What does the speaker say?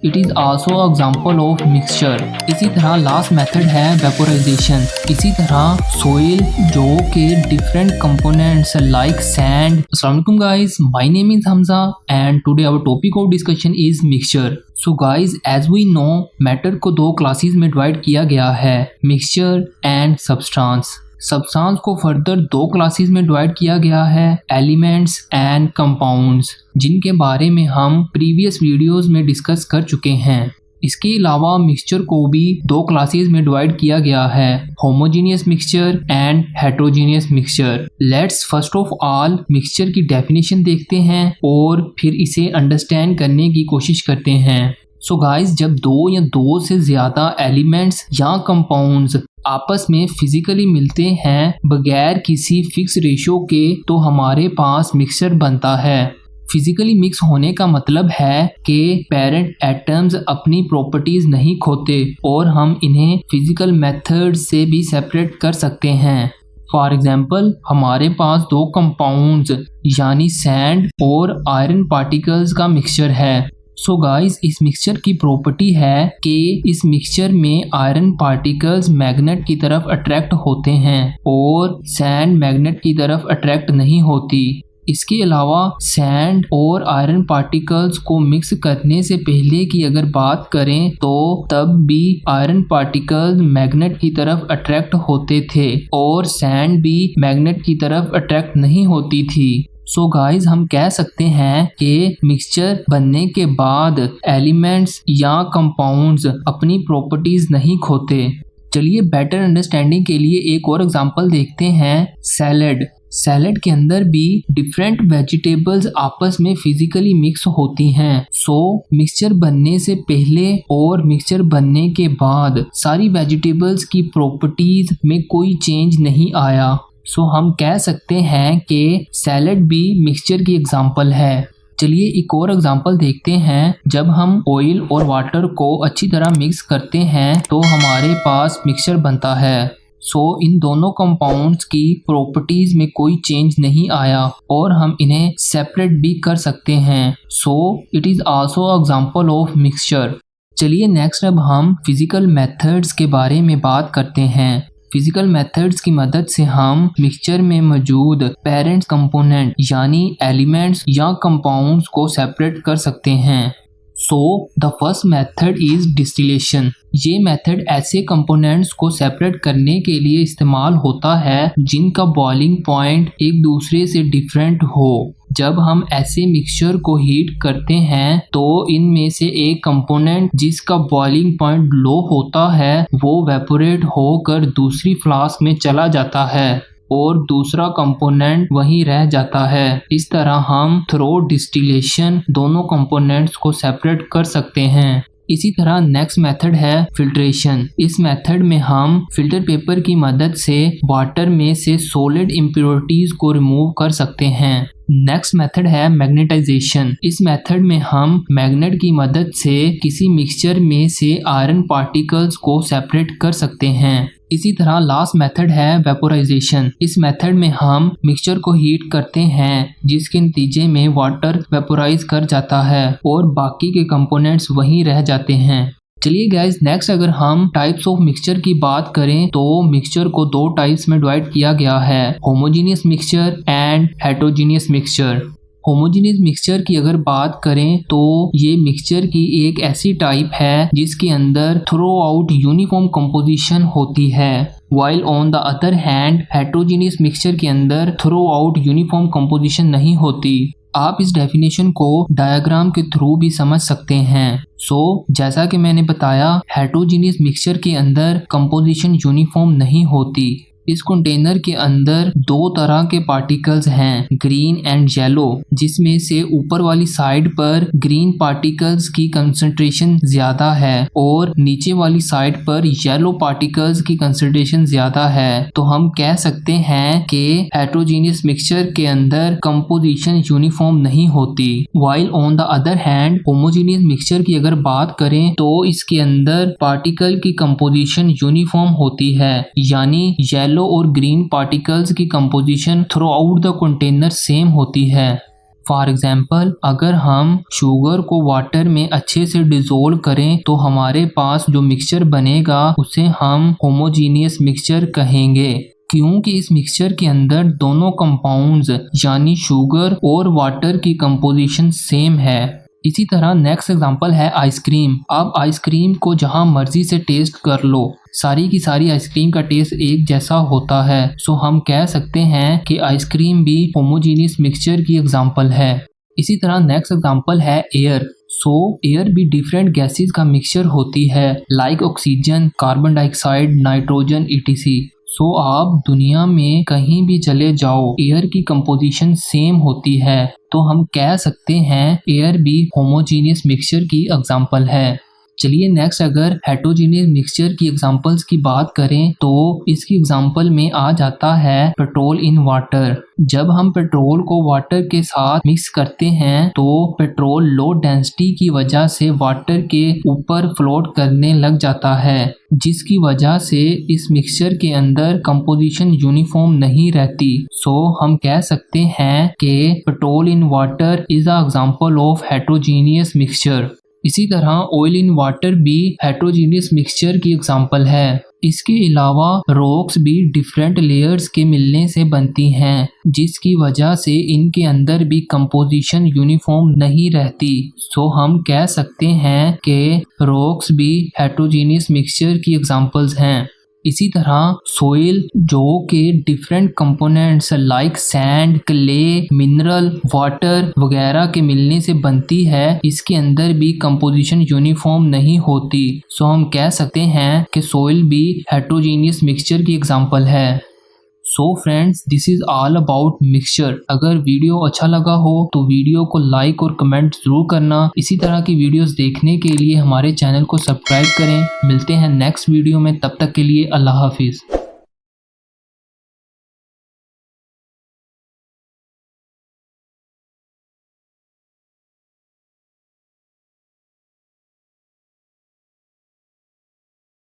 It is also example of mixture. इसी तरह last method है वेपोराइजेशन। इसी तरह सोइल जो के डिफरेंट कंपोनेंट्स लाइक सैंड। अस्सलाम वालेकुम guys, my name is Hamza and today our topic of discussion is mixture. So guys, as we know matter को दो क्लासेस में डिवाइड किया गया है, मिक्सचर एंड सब्सटेंस। सब्सटेंस को फर्दर दो क्लासेस में डिवाइड किया गया है, एलिमेंट्स एंड कंपाउंड्स, जिनके बारे में हम प्रीवियस वीडियोस में डिस्कस कर चुके हैं। इसके अलावा मिक्सचर को भी दो क्लासेस में डिवाइड किया गया है, homogeneous mixture and heterogeneous mixture. Let's first of all mixture की डेफिनेशन देखते हैं और फिर इसे अंडरस्टैंड करने की कोशिश करते हैं। सो गाइस, जब दो या दो से ज्यादा एलिमेंट्स या कंपाउंड्स आपस में फिजिकली मिलते हैं बगैर किसी फिक्स रेशियो के, तो हमारे पास मिक्सचर बनता है। फिजिकली मिक्स होने का मतलब है कि पेरेंट एटम्स अपनी प्रॉपर्टीज नहीं खोते और हम इन्हें फिजिकल मेथड से भी सेपरेट कर सकते हैं। फॉर एग्जाम्पल, हमारे पास दो कंपाउंड्स यानी सैंड और आयरन पार्टिकल्स का मिक्सचर है। सो गाइस, इस मिक्सचर की प्रॉपर्टी है कि इस मिक्सचर में आयरन पार्टिकल्स मैग्नेट की तरफ अट्रैक्ट होते हैं और सैंड मैग्नेट की तरफ अट्रैक्ट नहीं होती। इसके अलावा सैंड और आयरन पार्टिकल्स को मिक्स करने से पहले की अगर बात करें तो तब भी आयरन पार्टिकल्स मैग्नेट की तरफ अट्रैक्ट होते थे और सैंड भी मैग्नेट की तरफ अट्रैक्ट नहीं होती थी। सो गाइस, हम कह सकते हैं कि मिक्सचर बनने के बाद एलिमेंट्स या कंपाउंड्स अपनी प्रॉपर्टीज नहीं खोते। चलिए बेटर अंडरस्टैंडिंग के लिए एक और एग्जांपल देखते हैं, सैलेड। सैलेड के अंदर भी डिफरेंट वेजिटेबल्स आपस में फिजिकली मिक्स होती हैं। सो मिक्सचर बनने से पहले और मिक्सचर बनने के बाद सारी वेजिटेबल्स की प्रॉपर्टीज में कोई चेंज नहीं आया। सो हम कह सकते हैं कि सैलेड भी मिक्सचर की एग्जांपल है। चलिए एक और एग्जांपल देखते हैं। जब हम ऑयल और वाटर को अच्छी तरह मिक्स करते हैं तो हमारे पास मिक्सचर बनता है। सो इन दोनों कंपाउंड्स की प्रॉपर्टीज में कोई चेंज नहीं आया और हम इन्हें सेपरेट भी कर सकते हैं। So it is also example of mixture. चलिए नेक्स्ट अब हम फिजिकल मेथड्स के बारे में बात करते हैं। फिजिकल मेथड्स की मदद से हम मिक्सचर में मौजूद पेरेंट कंपोनेंट यानी एलिमेंट्स या कंपाउंड्स को सेपरेट कर सकते हैं। So the first method is distillation. ये मेथड ऐसे कंपोनेंट्स को सेपरेट करने के लिए इस्तेमाल होता है जिनका बॉइलिंग पॉइंट एक दूसरे से डिफरेंट हो। जब हम ऐसे मिक्सचर को हीट करते हैं तो इनमें से एक कंपोनेंट जिसका बॉइलिंग पॉइंट लो होता है वो वेपोरेट होकर दूसरी फ्लास्क में चला जाता है और दूसरा कंपोनेंट वहीं रह जाता है। इस तरह हम थ्रू डिस्टिलेशन दोनों कंपोनेंट्स को सेपरेट कर सकते हैं। इसी तरह नेक्स्ट मेथड है फिल्ट्रेशन। इस मेथड में हम फिल्टर पेपर की मदद से वाटर में से सॉलिड इम्प्योरिटीज को रिमूव कर सकते हैं। नेक्स्ट मेथड है मैग्नेटाइजेशन। इस मेथड में हम मैग्नेट की मदद से किसी मिक्सचर में से आयरन पार्टिकल्स को सेपरेट कर सकते हैं। इसी तरह लास्ट मेथड है वेपोराइजेशन। इस मेथड में हम मिक्सचर को हीट करते हैं जिसके नतीजे में वाटर वेपोराइज कर जाता है और बाकी के कंपोनेंट्स वहीं रह जाते हैं। चलिए गाइस, नेक्स्ट अगर हम टाइप्स ऑफ मिक्सचर की बात करें तो मिक्सचर को दो टाइप्स में डिवाइड किया गया है, homogeneous mixture and heterogeneous mixture. Homogeneous mixture की अगर बात करें तो ये मिक्सचर की एक ऐसी टाइप है जिसके अंदर थ्रू आउट यूनिफॉर्म कंपोजिशन होती है, while on the other hand heterogeneous mixture के अंदर थ्रू आउट यूनिफॉर्म कंपोजिशन नहीं होती। आप इस डेफिनेशन को डायग्राम के थ्रू भी समझ सकते हैं। जैसा कि मैंने बताया, हेटेरोजेनियस मिक्सचर के अंदर कंपोजिशन यूनिफॉर्म नहीं होती। इस कंटेनर के अंदर दो तरह के पार्टिकल्स हैं, ग्रीन एंड येलो, जिसमें से ऊपर वाली साइड पर ग्रीन पार्टिकल्स की कंसंट्रेशन ज्यादा है और नीचे वाली साइड पर येलो पार्टिकल्स की कंसंट्रेशन ज्यादा है। तो हम कह सकते हैं कि हेटेरोजेनियस मिक्सचर के अंदर कंपोजिशन यूनिफॉर्म नहीं होती। While on the other hand homogeneous mixture की अगर बात करें तो इसके अंदर पार्टिकल की कंपोजिशन यूनिफॉर्म होती है, यानी येलो और ग्रीन पार्टिकल्स की composition through out the container same होती है। फॉर एग्जाम्पल अगर हम शुगर को वाटर में अच्छे से डिजोल्व करें तो हमारे पास जो मिक्सचर बनेगा उसे हम होमोजीनियस मिक्सचर कहेंगे, क्योंकि इस मिक्सचर के अंदर दोनों कंपाउंड्स यानी शुगर और वाटर की कंपोजिशन सेम है। इसी तरह नेक्स्ट एग्जांपल है आइसक्रीम। अब आइसक्रीम को जहां मर्जी से टेस्ट कर लो, सारी की सारी आइसक्रीम का टेस्ट एक जैसा होता है। सो हम कह सकते हैं कि आइसक्रीम भी होमोजीनियस मिक्सचर की एग्जांपल है। इसी तरह नेक्स्ट एग्जांपल है एयर। सो एयर भी डिफरेंट गैसेस का मिक्सचर होती है, like oxygen, carbon dioxide, nitrogen etc। सो आप दुनिया में कहीं भी चले जाओ, एयर की कंपोजिशन सेम होती है, तो हम कह सकते हैं एयर भी होमोजीनियस मिक्सचर की एग्जांपल है। चलिए नेक्स्ट अगर हेटेरोजीनियस मिक्सचर की एग्जांपल्स की बात करें तो इसकी एग्जांपल में आ जाता है पेट्रोल इन वाटर। जब हम पेट्रोल को वाटर के साथ मिक्स करते हैं तो पेट्रोल लो डेंसिटी की वजह से वाटर के ऊपर फ्लोट करने लग जाता है, जिसकी वजह से इस मिक्सचर के अंदर कंपोजिशन यूनिफॉर्म नहीं रहती। सो हम कह सकते हैं कि petrol in water is a example of heterogeneous mixture. इसी तरह ऑयल इन वाटर भी हेटेरोजीनियस मिक्सचर की एग्जांपल है। इसके अलावा रॉक्स भी डिफरेंट लेयर्स के मिलने से बनती हैं, जिसकी वजह से इनके अंदर भी कंपोजिशन यूनिफॉर्म नहीं रहती। सो हम कह सकते हैं कि रॉक्स भी हेटेरोजीनियस मिक्सचर की एग्जांपल्स हैं। इसी तरह सोइल जो के different components like sand, clay, mineral, water वगैरह के मिलने से बनती है, इसके अंदर भी कंपोजिशन यूनिफॉर्म नहीं होती। सो हम कह सकते हैं कि सोइल भी हेटेरोजीनियस मिक्सचर की एग्जांपल है। So friends, this is all about mixture. अगर वीडियो अच्छा लगा हो तो वीडियो को लाइक और कमेंट ज़रूर करना। इसी तरह की वीडियोस देखने के लिए हमारे चैनल को सब्सक्राइब करें। मिलते हैं नेक्स्ट वीडियो में, तब तक के लिए अल्लाह हाफिज़।